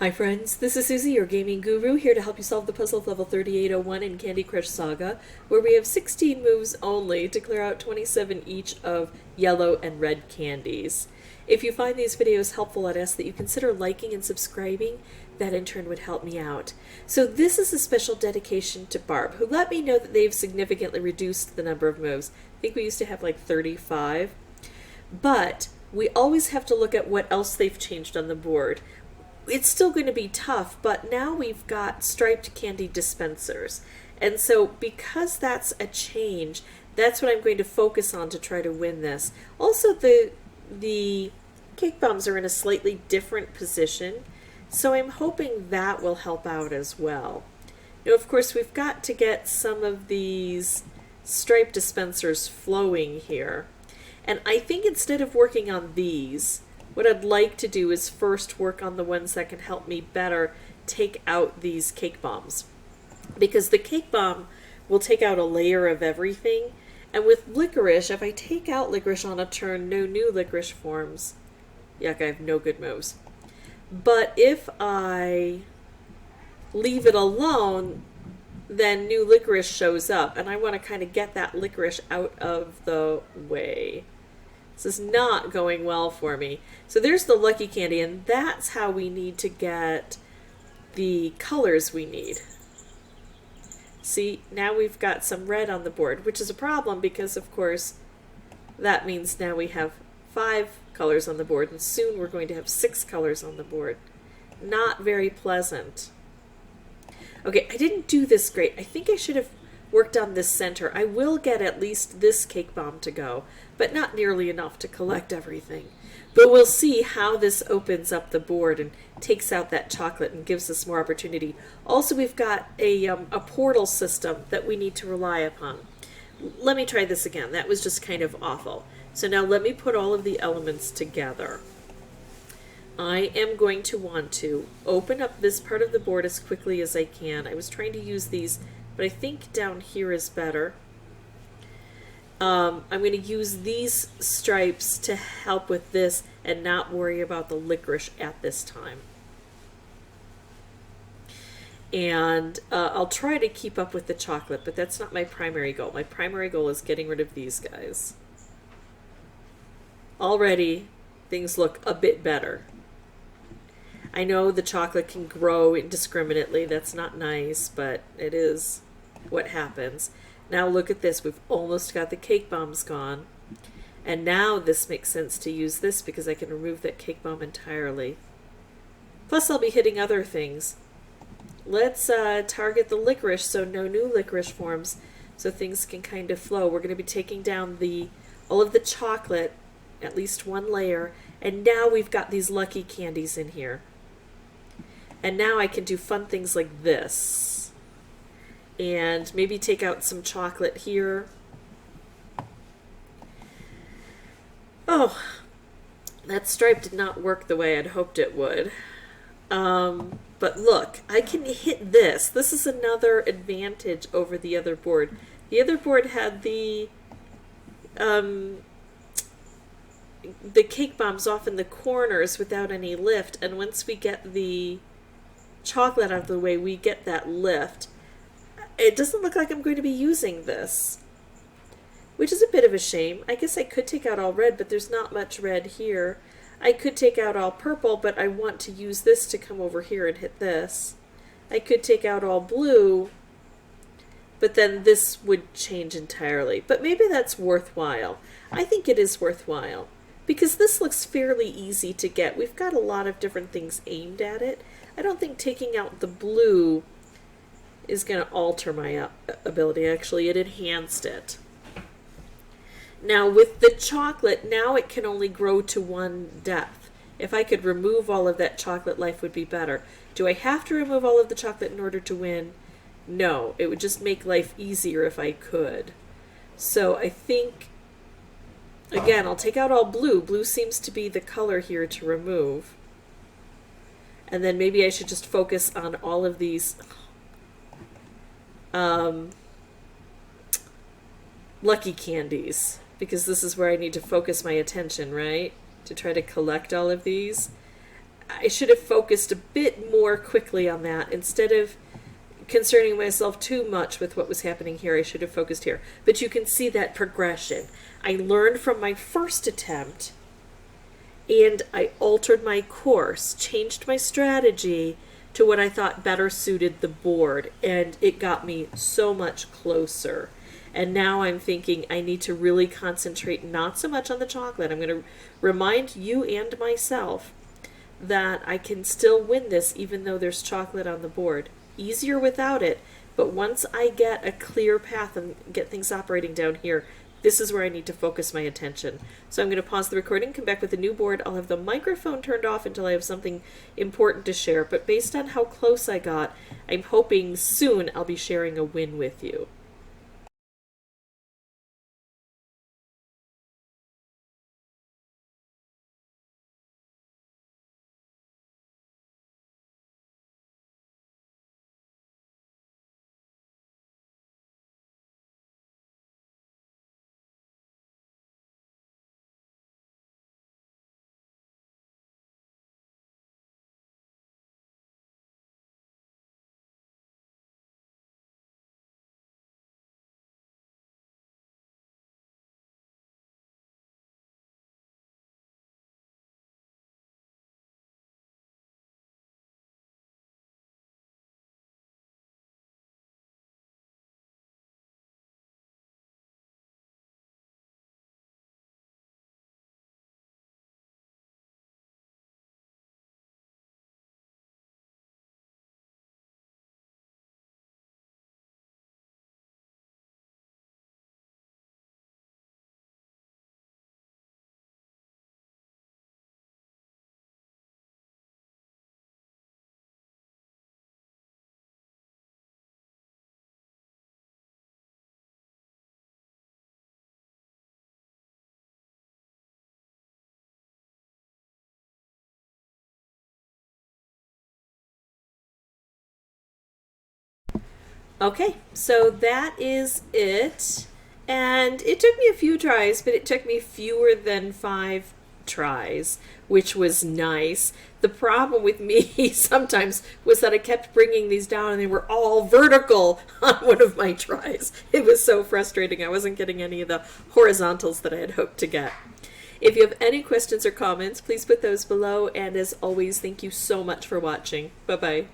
Hi friends, this is Suzy, your gaming guru, here to help you solve the puzzle of level 3801 in Candy Crush Saga, where we have 16 moves only to clear out 27 each of yellow and red candies. If you find these videos helpful, I'd ask that you consider liking and subscribing. That in turn would help me out. So this is a special dedication to Barb, who let me know that they've significantly reduced the number of moves. I think we used to have like 35. But we always have to look at what else they've changed on the board. It's still going to be tough, but now we've got striped candy dispensers. And so because that's a change, that's what I'm going to focus on to try to win this. Also, the cake bombs are in a slightly different position, so I'm hoping that will help out as well. Now, of course, we've got to get some of these striped dispensers flowing here. And I think instead of working on these, what I'd like to do is first work on the ones that can help me better take out these cake bombs. Because the cake bomb will take out a layer of everything. And with licorice, if I take out licorice on a turn, no new licorice forms. Yuck, I have no good moves. But if I leave it alone, then new licorice shows up. And I want to kind of get that licorice out of the way. This is not going well for me. So there's the lucky candy, and that's how we need to get the colors we need. See, now we've got some red on the board, which is a problem because, of course, that means now we have 5 colors on the board, and soon we're going to have 6 colors on the board. Not very pleasant. Okay, I didn't do this great. I think I should have worked on this center. I will get at least this cake bomb to go, but not nearly enough to collect everything. But we'll see how this opens up the board and takes out that chocolate and gives us more opportunity. Also, we've got a portal system that we need to rely upon. Let me try this again. That was just kind of awful. So now let me put all of the elements together. I am going to want to open up this part of the board as quickly as I can. I was trying to use these, but I think down here is better. I'm going to use these stripes to help with this and not worry about the licorice at this time. And I'll try to keep up with the chocolate, but that's not my primary goal. My primary goal is getting rid of these guys. Already, things look a bit better. I know the chocolate can grow indiscriminately. That's not nice, but it is what happens. Now look at this. We've almost got the cake bombs gone. And now this makes sense to use this because I can remove that cake bomb entirely. Plus I'll be hitting other things. Let's target the licorice so no new licorice forms so things can kind of flow. We're going to be taking down all of the chocolate, at least one layer, and now we've got these lucky candies in here. And now I can do fun things like this. And maybe take out some chocolate here. Oh, that stripe did not work the way I'd hoped it would. But look, I can hit this. This is another advantage over the other board. The other board had the cake bombs off in the corners without any lift, and once we get the chocolate out of the way, we get that lift. It doesn't look like I'm going to be using this, which is a bit of a shame. I guess I could take out all red, but there's not much red here. I could take out all purple, but I want to use this to come over here and hit this. I could take out all blue, but then this would change entirely. But maybe that's worthwhile. I think it is worthwhile, because this looks fairly easy to get. We've got a lot of different things aimed at it. I don't think taking out the blue is going to alter my ability. Actually, it enhanced it. Now with the chocolate, now it can only grow to 1 depth. If I could remove all of that chocolate, life would be better. Do I have to remove all of the chocolate in order to win? No, it would just make life easier if I could. So I think, again, I'll take out all blue. Blue seems to be the color here to remove. And then maybe I should just focus on all of these lucky candies, because this is where I need to focus my attention, right? To try to collect all of these. I should have focused a bit more quickly on that instead of concerning myself too much with what was happening here. I should have focused here. But you can see that progression. I learned from my first attempt, and I altered my course, changed my strategy to what I thought better suited the board, and it got me so much closer. And now I'm thinking I need to really concentrate not so much on the chocolate. I'm going to remind you and myself that I can still win this even though there's chocolate on the board. Easier without it, but once I get a clear path and get things operating down here, this is where I need to focus my attention. So I'm going to pause the recording, come back with a new board. I'll have the microphone turned off until I have something important to share, but based on how close I got, I'm hoping soon I'll be sharing a win with you. Okay, so that is it. And it took me a few tries, but it took me fewer than 5 tries, which was nice. The problem with me sometimes was that I kept bringing these down and they were all vertical on one of my tries. It was so frustrating. I wasn't getting any of the horizontals that I had hoped to get. If you have any questions or comments, please put those below. And as always, thank you so much for watching. Bye-bye.